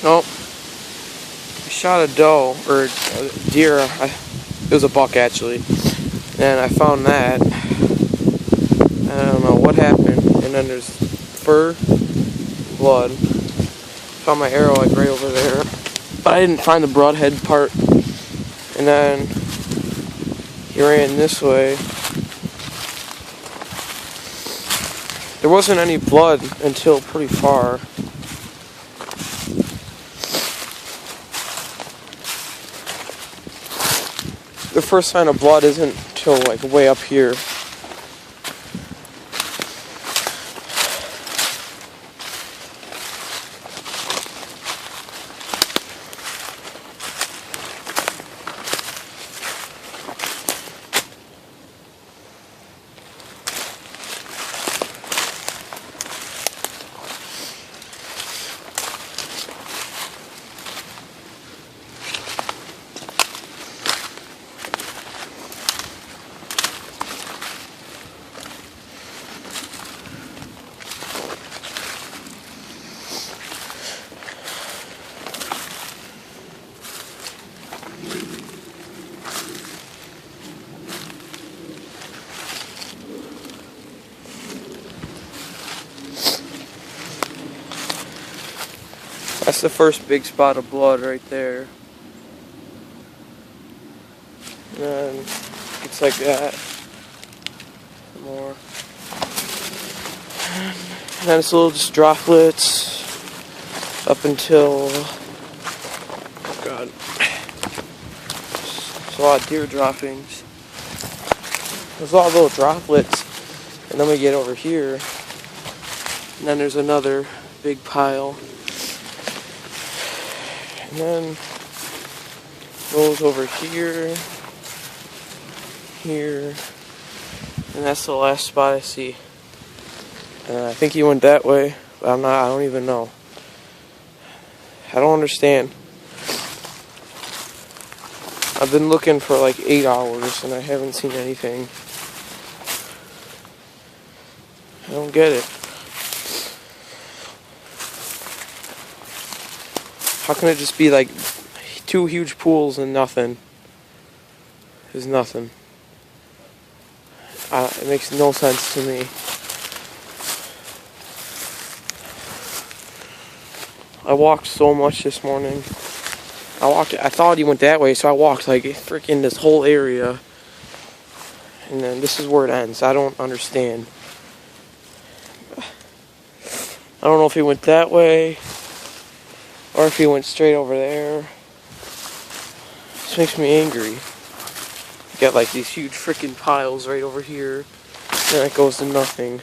Oh, I shot a doe, or a deer. It was a buck, actually. And I found that. I don't know what happened. And then there's fur, blood. Found my arrow like right over there. But I didn't find the broadhead part. And then he ran this way. There wasn't any blood until pretty far. The first sign of blood isn't until like way up here. That's the first big spot of blood right there. And then it's like that. Some more. And then it's little just droplets up until, oh God, there's a lot of deer droppings. There's a lot of little droplets. And then we get over here. And then there's another big pile. And then rolls over here, here, and that's the last spot I see. I think he went that way, but I don't even know. I don't understand. I've been looking for like 8 hours and I haven't seen anything. I don't get it. How can it just be like 2 huge pools and nothing? There's nothing. It makes no sense to me. I walked so much this morning. I thought he went that way, so I walked like freaking this whole area. And then this is where it ends. I don't understand. I don't know if he went that way or if he went straight over there. This makes me angry. You got like these huge freaking piles right over here. And it goes to nothing.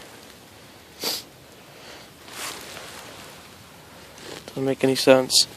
Doesn't make any sense.